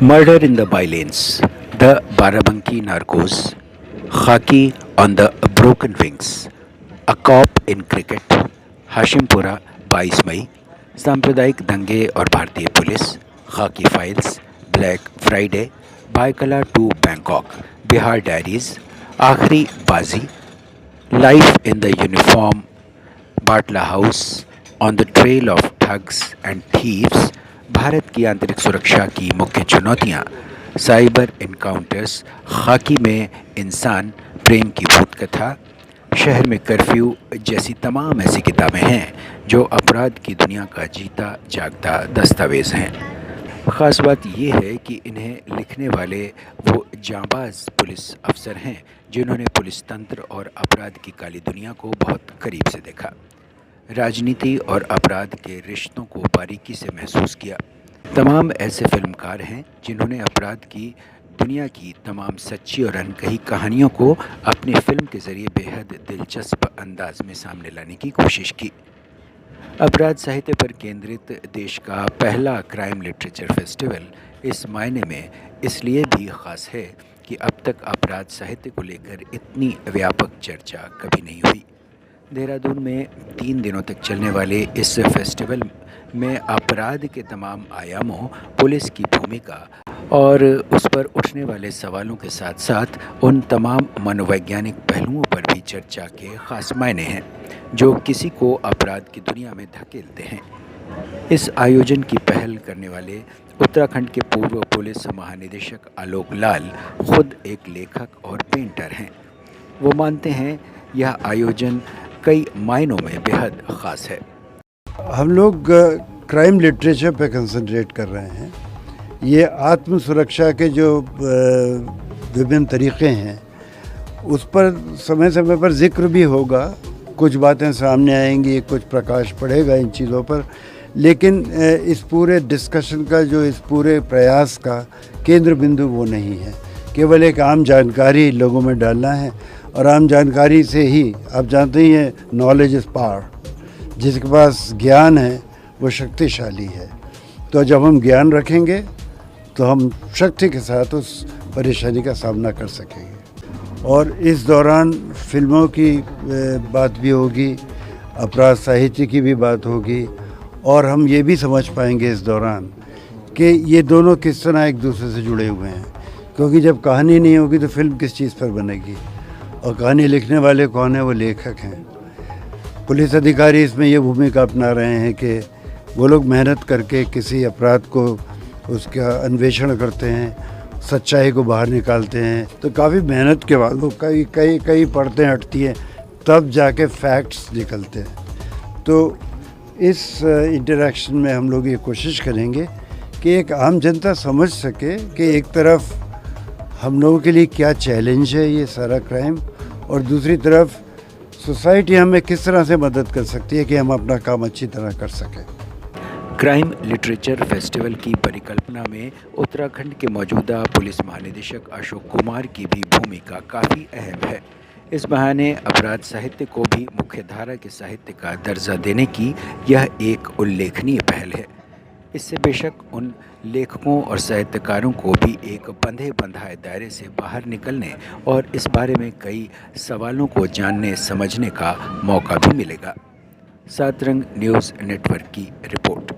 Murder in the Bylanes, the Barabanki Narcos, Khaki on the Broken Wings, A Cop in Cricket, Hashimpura 22 मई, सांप्रदायिक दंगे और भारतीय police, khaki files, black Friday, Byculla to Bangkok, Bihar diaries, Aakhri Baazi, life in the uniform, Batla house, on the trail of thugs and thieves, Bharat की आंतरिक सुरक्षा की मुख्य चुनौतियां, साइबर इनकाउंटर्स, खाकी में इंसान, प्रेम की भूत कथा, शहर में कर्फ्यू जैसी तमाम ऐसी किताबें हैं जो अपराध की दुनिया का जीता जागता दस्तावेज़ हैं। ख़ास बात यह है कि इन्हें लिखने वाले वो जांबाज पुलिस अफसर हैं जिन्होंने पुलिस तंत्र और अपराध की काली दुनिया को बहुत करीब से देखा, राजनीति और अपराध के रिश्तों को बारीकी से महसूस किया। तमाम ऐसे फिल्मकार हैं जिन्होंने अपराध की दुनिया की तमाम सच्ची और अनकही कहानियों को अपनी फिल्म के ज़रिए बेहद दिलचस्प अंदाज में सामने लाने की कोशिश की। अपराध साहित्य पर केंद्रित देश का पहला क्राइम लिटरेचर फेस्टिवल इस मायने में इसलिए भी ख़ास है कि अब तक अपराध साहित्य को लेकर इतनी व्यापक चर्चा कभी नहीं हुई। देहरादून में 3 दिनों तक चलने वाले इस फेस्टिवल में अपराध के तमाम आयामों, पुलिस की भूमिका और उस पर उठने वाले सवालों के साथ साथ उन तमाम मनोवैज्ञानिक पहलुओं पर भी चर्चा के ख़ास मायने हैं जो किसी को अपराध की दुनिया में धकेलते हैं। इस आयोजन की पहल करने वाले उत्तराखंड के पूर्व पुलिस महानिदेशक आलोक लाल खुद एक लेखक और पेंटर हैं। वो मानते हैं यह आयोजन कई मायनों में बेहद ख़ास है। हम लोग क्राइम लिटरेचर पे कंसंट्रेट कर रहे हैं। ये आत्म सुरक्षा के जो विभिन्न तरीक़े हैं उस पर समय समय पर ज़िक्र भी होगा, कुछ बातें सामने आएंगी, कुछ प्रकाश पड़ेगा इन चीज़ों पर, लेकिन इस पूरे डिस्कशन का जो इस पूरे प्रयास का केंद्र बिंदु वो नहीं है। केवल एक आम जानकारी लोगों में डालना है और आम जानकारी से ही आप जानते ही हैं नॉलेज इज़ पावर, जिसके पास ज्ञान है वो शक्तिशाली है। तो जब हम ज्ञान रखेंगे तो हम शक्ति के साथ उस परेशानी का सामना कर सकेंगे। और इस दौरान फिल्मों की बात भी होगी, अपराध साहित्य की भी बात होगी और हम ये भी समझ पाएंगे इस दौरान कि ये दोनों किस तरह एक दूसरे से जुड़े हुए हैं, क्योंकि जब कहानी नहीं होगी तो फिल्म किस चीज़ पर बनेगी, और कहानी लिखने वाले कौन है, वो लेखक हैं। पुलिस अधिकारी इसमें ये भूमिका अपना रहे हैं कि वो लोग मेहनत करके किसी अपराध को उसका अन्वेषण करते हैं, सच्चाई को बाहर निकालते हैं। तो काफ़ी मेहनत के बाद वो कई पढ़ते हटती हैं, तब जाके फैक्ट्स निकलते हैं। तो इस इंटरेक्शन में हम लोग ये कोशिश करेंगे कि एक आम जनता समझ सके कि एक तरफ हम लोगों के लिए क्या चैलेंज है ये सारा क्राइम, और दूसरी तरफ सोसाइटी हमें किस तरह से मदद कर सकती है कि हम अपना काम अच्छी तरह कर सकें। क्राइम लिटरेचर फेस्टिवल की परिकल्पना में उत्तराखंड के मौजूदा पुलिस महानिदेशक अशोक कुमार की भी भूमिका काफ़ी अहम है। इस बहाने अपराध साहित्य को भी मुख्यधारा के साहित्य का दर्जा देने की यह एक उल्लेखनीय पहल है। इससे बेशक उन लेखकों और साहित्यकारों को भी एक बंधे बंधाए दायरे से बाहर निकलने और इस बारे में कई सवालों को जानने समझने का मौका भी मिलेगा। 7 रंग न्यूज़ नेटवर्क की रिपोर्ट।